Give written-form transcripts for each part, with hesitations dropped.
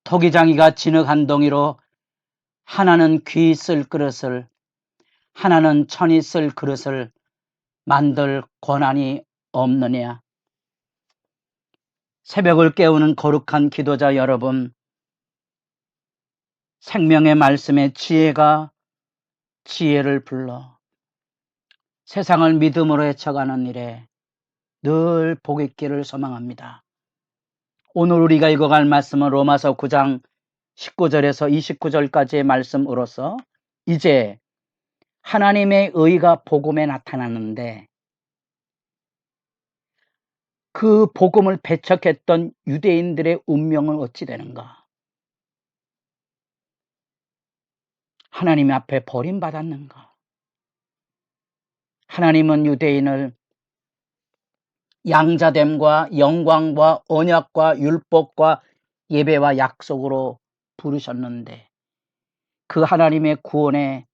토기장이가 진흙 한 덩이로 하나는 귀 쓸 그릇을, 하나는 천이 쓸 그릇을 만들 권한이 없느냐. 새벽을 깨우는 거룩한 기도자 여러분, 생명의 말씀에 지혜가 지혜를 불러 세상을 믿음으로 헤쳐가는 일에 늘 복 있기를 소망합니다. 오늘 우리가 읽어갈 말씀은 로마서 9장 19절에서 29절까지의 말씀으로서 이제 하나님의 의가 복음에 나타나는데 그 복음을 배척했던 유대인들의 운명은 어찌 되는가? 하나님 앞에 버림받았는가? 하나님은 유대인을 양자됨과 영광과 언약과 율법과 예배와 약속으로 부르셨는데 그 하나님의 구원에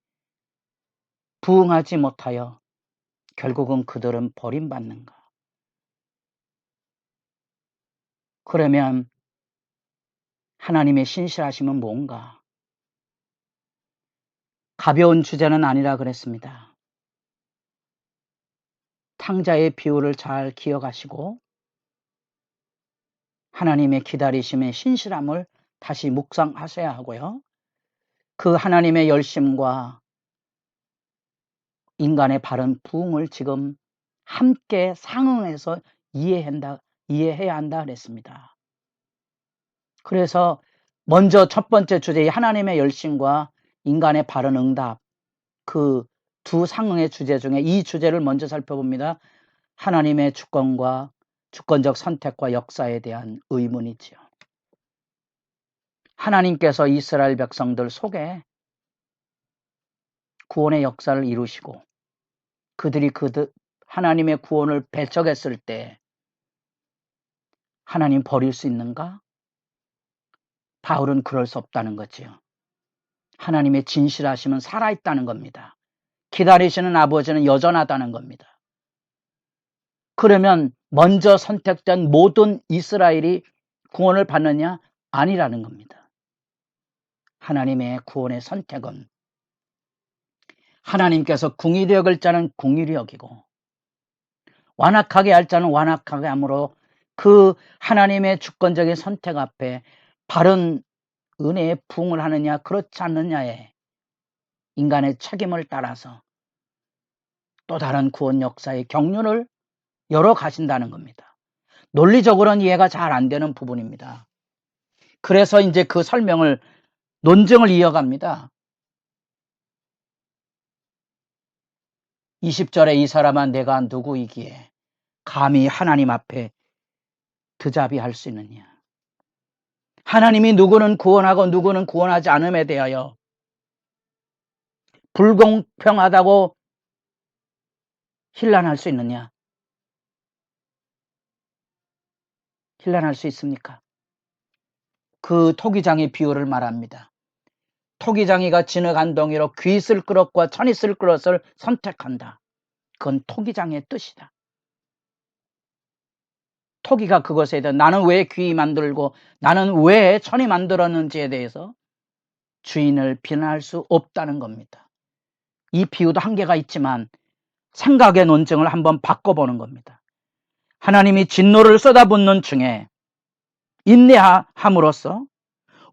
부응하지 못하여 결국은 그들은 버림받는가? 그러면 하나님의 신실하심은 뭔가? 가벼운 주제는 아니라 그랬습니다. 탕자의 비유를 잘 기억하시고 하나님의 기다리심의 신실함을 다시 묵상하셔야 하고요. 그 하나님의 열심과 인간의 바른 부응을 지금 함께 상응해서 이해해야 한다 그랬습니다. 그래서 먼저 첫 번째 주제의 하나님의 열심과 인간의 바른 응답, 그 두 상응의 주제 중에 이 주제를 먼저 살펴봅니다. 하나님의 주권과 주권적 선택과 역사에 대한 의문이지요. 하나님께서 이스라엘 백성들 속에 구원의 역사를 이루시고 그들이 하나님의 구원을 배척했을 때 하나님 버릴 수 있는가? 바울은 그럴 수 없다는 거지요. 하나님의 진실하심은 살아있다는 겁니다. 기다리시는 아버지는 여전하다는 겁니다. 그러면 먼저 선택된 모든 이스라엘이 구원을 받느냐? 아니라는 겁니다. 하나님의 구원의 선택은 하나님께서 궁일이 여길 자는 궁일이 여기고 완악하게 할 자는 완악하게 함으로 그 하나님의 주권적인 선택 앞에 바른 은혜에 부응을 하느냐 그렇지 않느냐에 인간의 책임을 따라서 또 다른 구원 역사의 경륜을 열어가신다는 겁니다. 논리적으로는 이해가 잘 안 되는 부분입니다. 그래서 이제 그 설명을 논증을 이어갑니다. 20절에 이 사람아 내가 누구이기에 감히 하나님 앞에 드자비할 수 있느냐. 하나님이 누구는 구원하고 누구는 구원하지 않음에 대하여 불공평하다고 힐난할 수 있느냐? 힐난할 수 있습니까? 그 토기장의 비유를 말합니다. 토기장이가 진흙 한 덩이로 귀 쓸 그릇과 천이 쓸 그릇을 선택한다. 그건 토기장의 뜻이다. 토기가 그것에 대해 나는 왜 귀 만들고 나는 왜 천이 만들었는지에 대해서 주인을 비난할 수 없다는 겁니다. 이 비유도 한계가 있지만 생각의 논증을 한번 바꿔보는 겁니다. 하나님이 진노를 쏟아붓는 중에 인내함으로써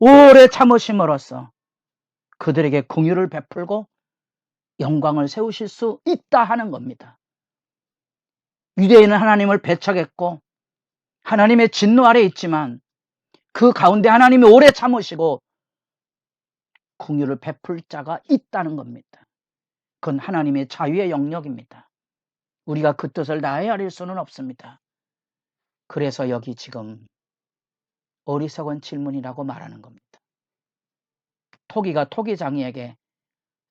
오래 참으심으로써 그들에게 긍휼을 베풀고 영광을 세우실 수 있다 하는 겁니다. 유대인은 하나님을 배척했고 하나님의 진노 아래 있지만 그 가운데 하나님이 오래 참으시고 긍휼을 베풀 자가 있다는 겁니다. 그건 하나님의 자유의 영역입니다. 우리가 그 뜻을 다 헤아릴 수는 없습니다. 그래서 여기 지금 어리석은 질문이라고 말하는 겁니다. 토기가 토기장이에게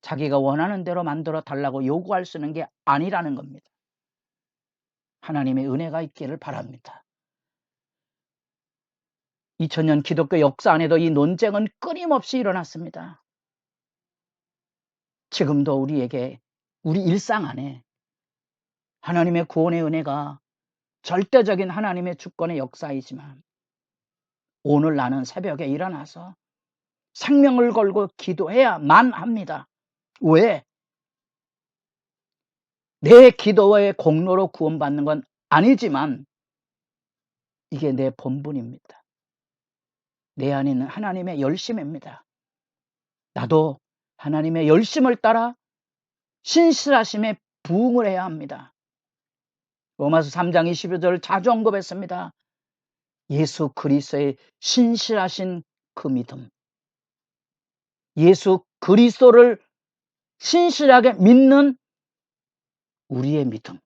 자기가 원하는 대로 만들어 달라고 요구할 수 있는 게 아니라는 겁니다. 하나님의 은혜가 있기를 바랍니다. 2000년 기독교 역사 안에도 이 논쟁은 끊임없이 일어났습니다. 지금도 우리에게 우리 일상 안에 하나님의 구원의 은혜가 절대적인 하나님의 주권의 역사이지만 오늘 나는 새벽에 일어나서 생명을 걸고 기도해야만 합니다. 왜? 내 기도의 공로로 구원받는 건 아니지만 이게 내 본분입니다. 내 안에 있는 하나님의 열심입니다. 나도 하나님의 열심을 따라 신실하심에 부응을 해야 합니다. 로마서 3장 22절 자주 언급했습니다. 예수 그리스도의 신실하신 그 믿음, 예수 그리스도를 신실하게 믿는 우리의 믿음,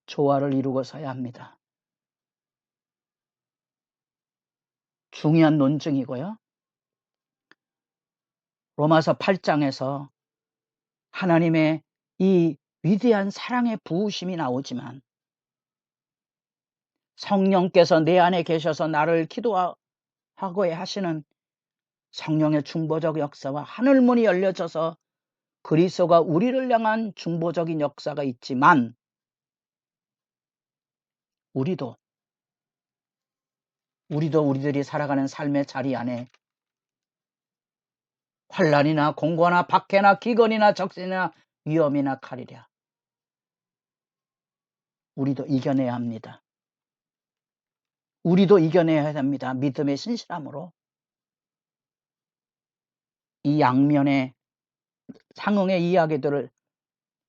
조화를 이루고 서야 합니다. 중요한 논증이고요. 로마서 8장에서 하나님의 이 위대한 사랑의 부으심이 나오지만 성령께서 내 안에 계셔서 나를 기도하고 하시는 성령의 중보적 역사와 하늘문이 열려져서 그리스도가 우리를 향한 중보적인 역사가 있지만 우리도 우리들이 살아가는 삶의 자리 안에 환난이나 공고나 박해나 기근이나 적신이나 위험이나 칼이랴 우리도 이겨내야 합니다. 우리도 이겨내야 됩니다. 믿음의 신실함으로 이 양면의 상응의 이야기들을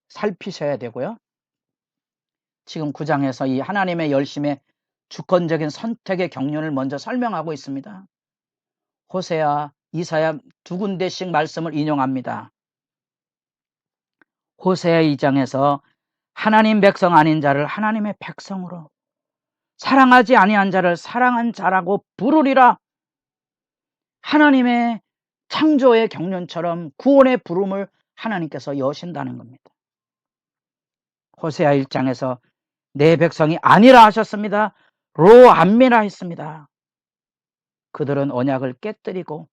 살피셔야 되고요. 지금 9장에서 이 하나님의 열심의 주권적인 선택의 경륜을 먼저 설명하고 있습니다. 호세아, 이사야 두 군데씩 말씀을 인용합니다. 호세아 2장에서 하나님 백성 아닌 자를 하나님의 백성으로, 사랑하지 아니한 자를 사랑한 자라고 부르리라. 하나님의 창조의 경륜처럼 구원의 부름을 하나님께서 여신다는 겁니다. 호세아 1장에서 내 백성이 아니라 하셨습니다. 로 안미라 했습니다. 그들은 언약을 깨뜨리고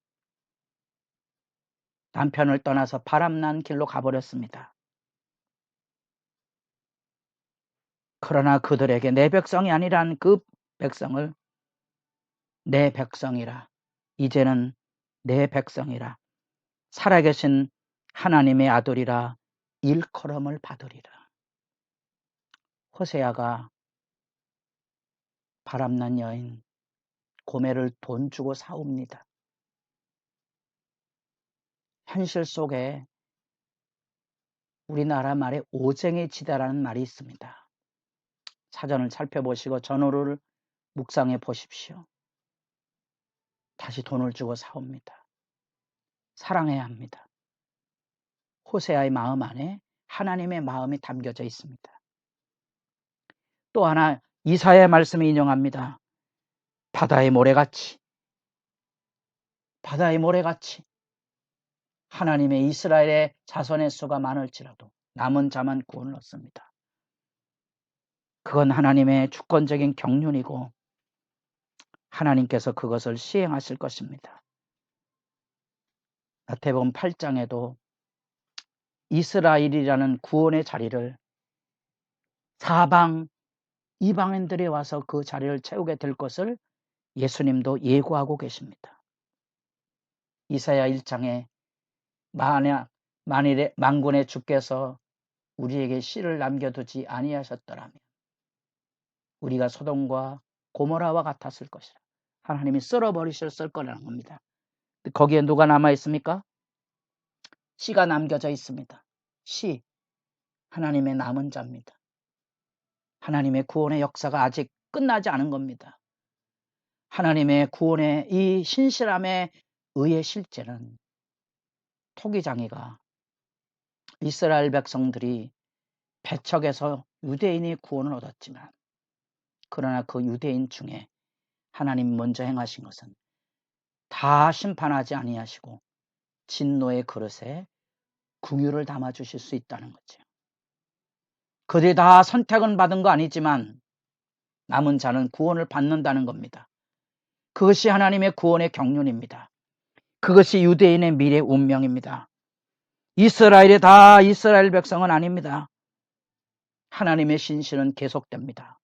남편을 떠나서 바람난 길로 가버렸습니다. 그러나 그들에게 내 백성이 아니란 그 백성을 내 백성이라, 이제는 내 백성이라, 살아계신 하나님의 아들이라 일컬음을 받으리라. 호세아가 바람난 여인 고멜을 돈 주고 사옵니다. 현실 속에 우리나라 말에 오쟁이 지다라는 말이 있습니다. 사전을 살펴보시고 전어를 묵상해 보십시오. 다시 돈을 주고 사옵니다. 사랑해야 합니다. 호세아의 마음 안에 하나님의 마음이 담겨져 있습니다. 또 하나 이사야의 말씀을 인용합니다. 바다의 모래같이 하나님의 이스라엘의 자손의 수가 많을지라도 남은 자만 구원을 얻습니다. 그건 하나님의 주권적인 경륜이고 하나님께서 그것을 시행하실 것입니다. 마태복음 8장에도 이스라엘이라는 구원의 자리를 사방 이방인들이 와서 그 자리를 채우게 될 것을 예수님도 예고하고 계십니다. 이사야 1장에 만일에 만군의 주께서 우리에게 씨를 남겨두지 아니하셨더라면 우리가 소돔과 고모라와 같았을 것이라. 하나님이 쓸어버리셨을 거라는 겁니다. 거기에 누가 남아 있습니까? 씨가 남겨져 있습니다. 씨, 하나님의 남은 자입니다. 하나님의 구원의 역사가 아직 끝나지 않은 겁니다. 하나님의 구원의 이 신실함의 의의 실제는 토기장이가 이스라엘 백성들이 배척해서 유대인이 구원을 얻었지만 그러나 그 유대인 중에 하나님 먼저 행하신 것은 다 심판하지 아니하시고 진노의 그릇에 긍휼을 담아주실 수 있다는 거죠. 그들이 다 선택은 받은 거 아니지만 남은 자는 구원을 받는다는 겁니다. 그것이 하나님의 구원의 경륜입니다. 그것이 유대인의 미래 운명입니다. 이스라엘이 다 이스라엘 백성은 아닙니다. 하나님의 신실은 계속됩니다.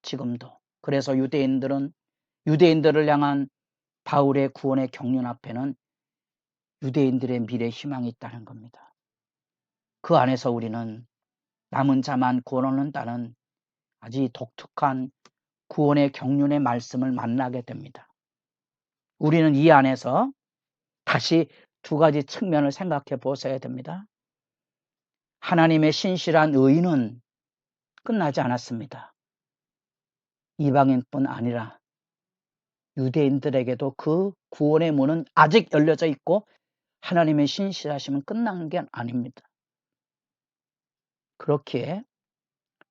지금도. 그래서 유대인들은 유대인들을 향한 바울의 구원의 경륜 앞에는 유대인들의 미래 희망이 있다는 겁니다. 그 안에서 우리는 남은 자만 구원 얻는다는 아주 독특한 구원의 경륜의 말씀을 만나게 됩니다. 우리는 이 안에서 다시 두 가지 측면을 생각해 보셔야 됩니다. 하나님의 신실한 의는 끝나지 않았습니다. 이방인뿐 아니라 유대인들에게도 그 구원의 문은 아직 열려져 있고 하나님의 신실하심은 끝난 게 아닙니다. 그렇기에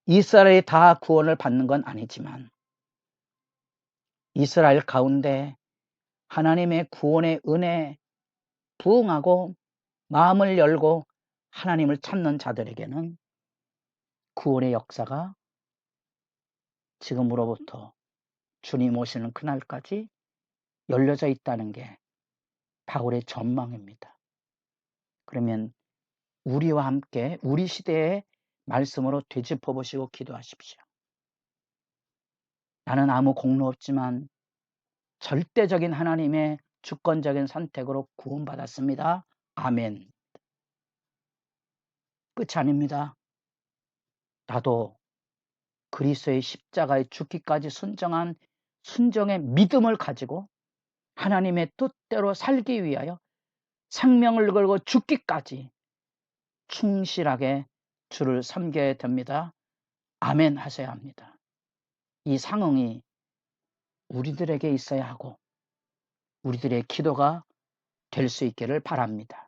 이스라엘이 다 구원을 받는 건 아니지만 이스라엘 가운데 하나님의 구원의 은혜에 부응하고 마음을 열고 하나님을 찾는 자들에게는 구원의 역사가 지금으로부터 주님 오시는 그날까지 열려져 있다는 게 바울의 전망입니다. 그러면 우리와 함께 우리 시대의 말씀으로 되짚어 보시고 기도하십시오. 나는 아무 공로 없지만 절대적인 하나님의 주권적인 선택으로 구원받았습니다. 아멘. 끝이 아닙니다. 나도 그리스도의 십자가에 죽기까지 순종한 순종의 믿음을 가지고 하나님의 뜻대로 살기 위하여 생명을 걸고 죽기까지 충실하게 주를 섬겨야 됩니다. 아멘 하셔야 합니다. 이 상응이 우리들에게 있어야 하고 우리들의 기도가 될 수 있기를 바랍니다.